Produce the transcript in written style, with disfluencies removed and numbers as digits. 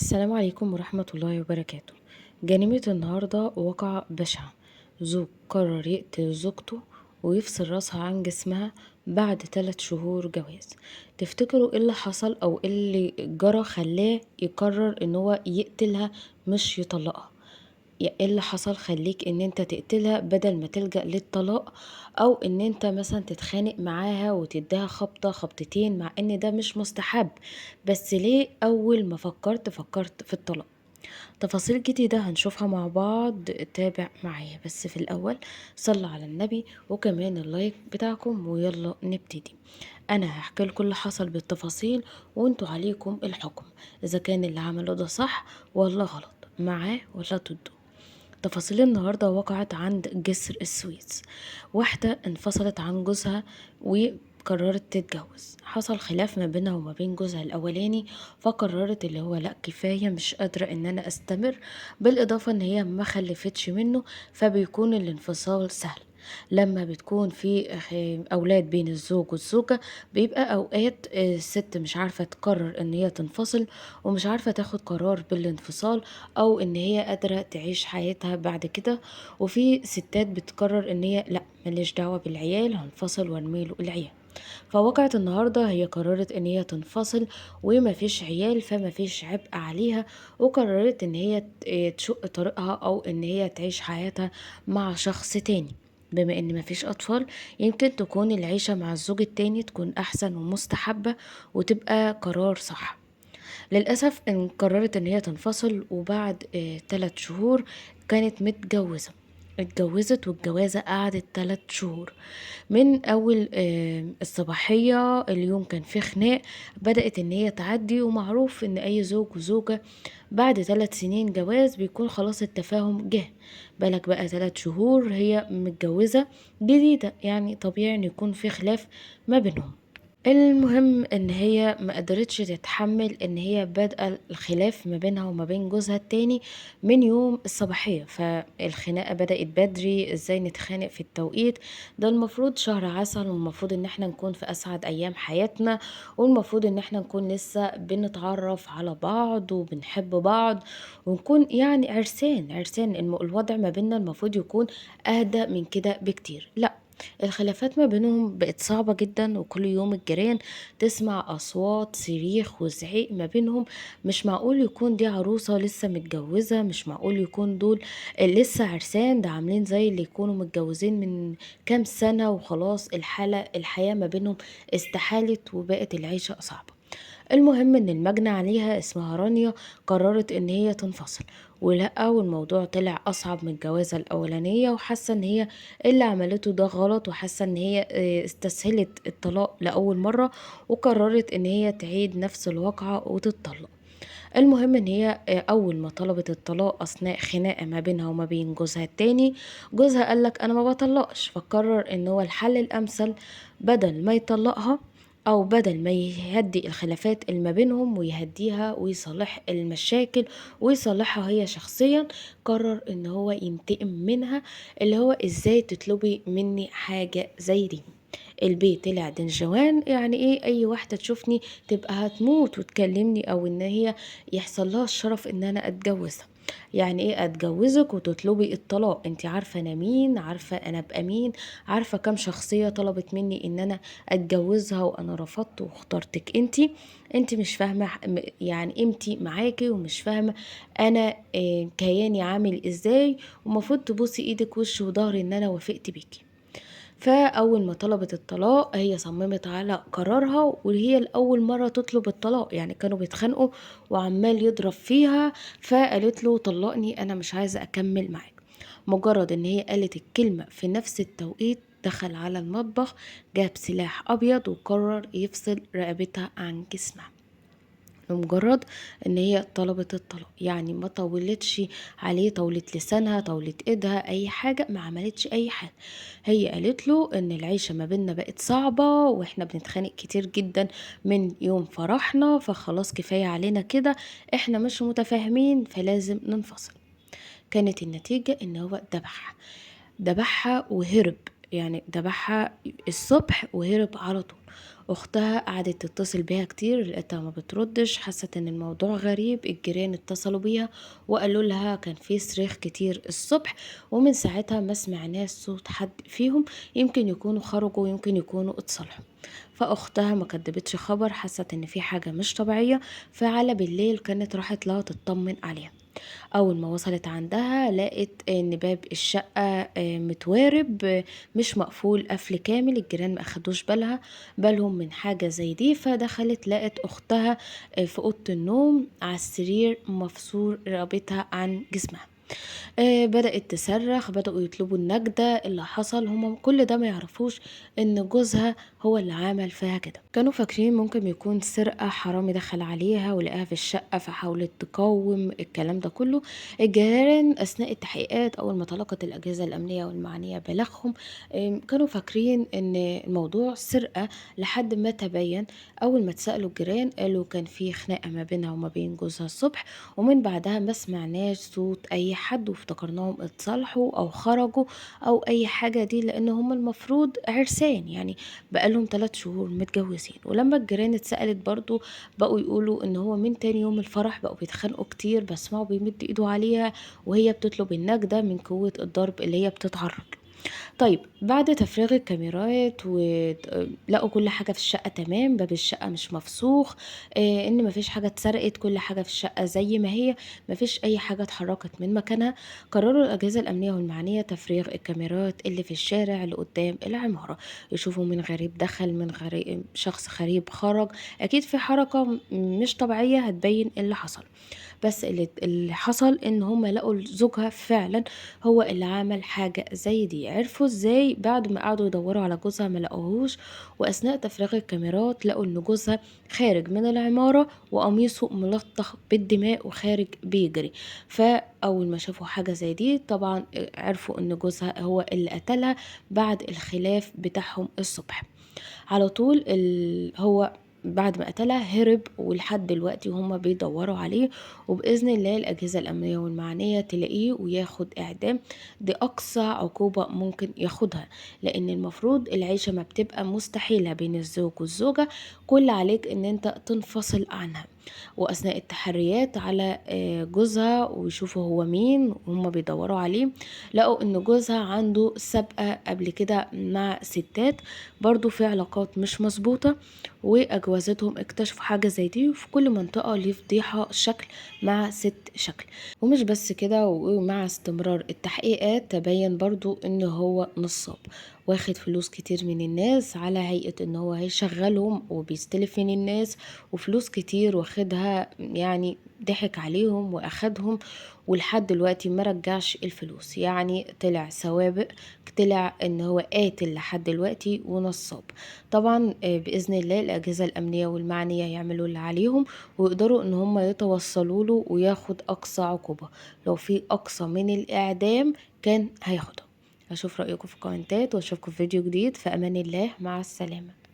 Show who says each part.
Speaker 1: السلام عليكم ورحمة الله وبركاته. جريمة النهاردة واقعة بشعة. زوج قرر يقتل زوجته ويفصل راسها عن جسمها بعد 3 شهور جواز. تفتكروا ايه اللي حصل او ايه اللي جرى خلاه يقرر ان هو يقتلها مش يطلقها؟ ايه اللي حصل خليك ان انت تقتلها بدل ما تلجأ للطلاق، او ان انت مثلا تتخانق معاها وتديها خبطة خبطتين مع ان ده مش مستحب؟ بس ليه اول ما فكرت في الطلاق؟ تفاصيل جديدة هنشوفها مع بعض، تابع معايا. بس في الأول صلوا على النبي وكمان اللايك بتاعكم ويلا نبتدي. أنا هحكي لكم اللي حصل بالتفاصيل وانتوا عليكم الحكم إذا كان اللي عمله ده صح ولا غلط، معاه ولا ضده. تفاصيل النهاردة وقعت عند جسر السويس. واحدة انفصلت عن جوزها وقررت تتجوز. حصل خلاف ما بينها وما بين جوزها الأولاني، فقررت اللي هو لا كفاية، مش قادرة ان انا استمر. بالإضافة ان هي ما خلفتش منه، فبيكون الانفصال سهل. لما بتكون في أولاد بين الزوج والزوجة، بيبقى أوقات الست مش عارفة تقرر ان هي تنفصل، ومش عارفة تاخد قرار بالانفصال، او ان هي قادرة تعيش حياتها بعد كده. وفي ستات بتقرر ان هي لا، مليش دعوة بالعيال، هنفصل وارميله العيال. فوقعت النهاردة هي قررت ان هي تنفصل ومفيش عيال، فمفيش عبء عليها، وقررت ان هي تشق طريقها او ان هي تعيش حياتها مع شخص تاني. بما ان مفيش اطفال، يمكن تكون العيشة مع الزوج التاني تكون احسن ومستحبة وتبقى قرار صح. للأسف قررت ان هي تنفصل، وبعد 3 شهور كانت متجوزة. اتجوزت والجوازة قعدت 3 شهور. من اول الصباحية اليوم كان في خناق، بدأت ان هي تعدي. ومعروف ان اي زوج وزوجة بعد 3 سنين جواز بيكون خلاص التفاهم جه. بالك بقى 3 شهور هي متجوزة جديدة، يعني طبيعي ان يكون في خلاف ما بينهم. المهم ان هي ما قدرتش تتحمل ان هي بادئه الخلاف ما بينها وما بين جوزها التاني من يوم الصباحيه. فالخناقه بدات بدري، ازاي نتخانق في التوقيت ده؟ المفروض شهر عسل، والمفروض ان احنا نكون في اسعد ايام حياتنا، والمفروض ان احنا نكون لسه بنتعرف على بعض وبنحب بعض، ونكون يعني عرسان الوضع ما بيننا المفروض يكون اهدى من كده بكتير. لا، الخلافات ما بينهم بقت صعبة جدا، وكل يوم الجيران تسمع أصوات صريخ وزعيق ما بينهم. مش معقول يكون دي عروسة لسه متجوزة، مش معقول يكون دول لسه عرسان، ده عاملين زي اللي يكونوا متجوزين من كام سنة وخلاص الحياة ما بينهم استحالت وبقت العيشة صعبة. المهم ان المجني عليها اسمها رانيا قررت ان هي تنفصل. ولأ، والموضوع طلع اصعب من الجوازة الاولانية، وحاسة ان هي اللي عملته ده غلط، وحاسة ان هي استسهلت الطلاق لأول مرة، وقررت ان هي تعيد نفس الواقعة وتتطلق. المهم ان هي اول ما طلبت الطلاق اثناء خناقة ما بينها وما بين جوزها التاني، جوزها قالك انا ما بطلقش. فقرر ان هو الحل الامثل بدل ما يطلقها، او بدل ما يهدي الخلافات اللي ما بينهم ويهديها ويصلح المشاكل ويصلحها هي شخصيا، قرر ان هو ينتقم منها. اللي هو ازاي تطلبي مني حاجة زي دي؟ البيت طلع دنجوان، يعني ايه اي واحدة تشوفني تبقى هتموت وتكلمني، او ان هي يحصل لها الشرف ان انا اتجوزها؟ يعني ايه اتجوزك وتطلبي الطلاق؟ انت عارفة انا مين، عارفة انا ابقى مين، عارفة كم شخصية طلبت مني ان انا اتجوزها وانا رفضت واخترتك انت مش فاهمة يعني قيمتي معاكي، ومش فاهمة انا كياني عامل ازاي، ومفروض تبوسي ايدك وش وظهر ان انا وافقت بيكي. فأول ما طلبت الطلاق هي صممت على قرارها، وهي الأول مرة تطلب الطلاق، يعني كانوا بيتخانقوا وعمال يضرب فيها. فقالت له طلقني، أنا مش عايزة أكمل معاك. مجرد إن هي قالت الكلمة في نفس التوقيت دخل على المطبخ، جاب سلاح أبيض وقرر يفصل رقبتها عن جسمها. لمجرد ان هي طلبت الطلاق، يعني ما طولتش عليه، طولت لسانها، طولت ايدها، اي حاجة، ما عملتش اي حاجة. هي قالت له ان العيشة ما بيننا بقت صعبة، واحنا بنتخانق كتير جدا من يوم فرحنا، فخلاص كفاية علينا كده، احنا مش متفاهمين، فلازم ننفصل. كانت النتيجة ان هو ذبحها وهرب. يعني ذبحها الصبح وهرب على طول. اختها قعدت تتصل بيها كتير، لقيتها ما بتردش، حست ان الموضوع غريب. الجيران اتصلوا بيها وقالوا لها كان في صريخ كتير الصبح، ومن ساعتها ما سمعناش صوت حد فيهم، يمكن يكونوا خرجوا، يمكن يكونوا اتصالحوا. فاختها ما كدبتش خبر، حست ان في حاجة مش طبيعية، فعلى بالليل كانت راحت لها تطمن عليها. أول ما وصلت عندها لقت إن باب الشقة متوارب، مش مقفول قفل كامل. الجيران ما أخدوش بالهم من حاجة زي دي، فدخلت لقت أختها في أوضة النوم على السرير مفصول رقبتها عن جسمها. بدأت تصرخ، بدأوا يطلبوا النجدة. اللي حصل هم كل ده ما يعرفوش ان جوزها هو اللي عمل فيها كده. كانوا فاكرين ممكن يكون سرقة، حرامي دخل عليها ولقاها في الشقة فحاولت تقاوم الكلام ده كله. الجيران أثناء التحقيقات أول ما طلقت الأجهزة الأمنية والمعنية بلغهم كانوا فاكرين ان الموضوع سرقة، لحد ما تبين. أول ما اتسألوا الجيران قالوا كان في خناقة ما بينها وما بين جوزها الصبح، ومن بعدها ما سمعناش صوت اي حد، وافتكرناهم اتصالحوا او خرجوا او اي حاجة دي، لان هم المفروض عرسان يعني، بقالهم 3 شهور متجوزين. ولما الجيران اتسألت برضو بقوا يقولوا ان هو من تاني يوم الفرح بقوا بيتخانقوا كتير، بسمعوا بيمد ايده عليها وهي بتطلب النجدة من قوة الضرب اللي هي بتتعرض له. طيب بعد تفريغ الكاميرات ولقوا كل حاجة في الشقة تمام، باب الشقة مش مفسوخ، ان مفيش حاجة اتسرقت، كل حاجة في الشقة زي ما هي، مفيش اي حاجة اتحركت من مكانها. قرروا الأجهزة الأمنية والمعنية تفريغ الكاميرات اللي في الشارع اللي قدام العمارة، يشوفوا من غريب دخل، من غريب شخص غريب خرج، أكيد في حركة مش طبيعية هتبين اللي حصل. بس اللي حصل ان هم لقوا زوجها فعلا هو اللي عمل حاجة زي دي. عرفوا ازاي؟ بعد ما قعدوا يدوروا على جوزها ما لقوهوش، واثناء تفريغ الكاميرات لقوا ان جوزها خارج من العمارة وقميصه ملطخ بالدماء وخارج بيجري. فاول ما شافوا حاجة زي دي طبعا عرفوا ان جوزها هو اللي قتلها بعد الخلاف بتاعهم الصبح. على طول هو بعد ما قتلها هرب، ولحد دلوقتي هما بيدوروا عليه، وبإذن الله الأجهزة الأمنية والمعنية تلاقيه وياخد إعدام. دي أقصى عقوبة ممكن ياخدها، لأن المفروض العيشة ما بتبقى مستحيلة بين الزوج والزوجة، كل عليك إن أنت تنفصل عنها. وأثناء التحريات على جوزها ويشوفوا هو مين وهم بيدوروا عليه، لقوا إن جوزها عنده سابقة قبل كده مع ستات، برضو في علاقات مش مظبوطة، وأجوزتهم اكتشفوا حاجة زي دي. وفي كل منطقة ليه فضيحة شكل مع ست شكل. ومش بس كده، ومع استمرار التحقيقات تبين برضو إن هو نصاب، واخد فلوس كتير من الناس على هيئة ان هو هيشغلهم، وبيستلف من الناس وفلوس كتير واخدها، يعني ضحك عليهم واخدهم، ولحد دلوقتي ما رجعش الفلوس. يعني طلع سوابق، طلع ان هو قاتل لحد دلوقتي ونصاب. طبعا بإذن الله الأجهزة الأمنية والمعنية يعملوا اللي عليهم، ويقدروا ان هم يتوصلوا له وياخد أقصى عقوبة. لو في أقصى من الإعدام كان هياخده. اشوف رأيكم في الكومنتات، واشوفكم في فيديو جديد. في امان الله، مع السلامة.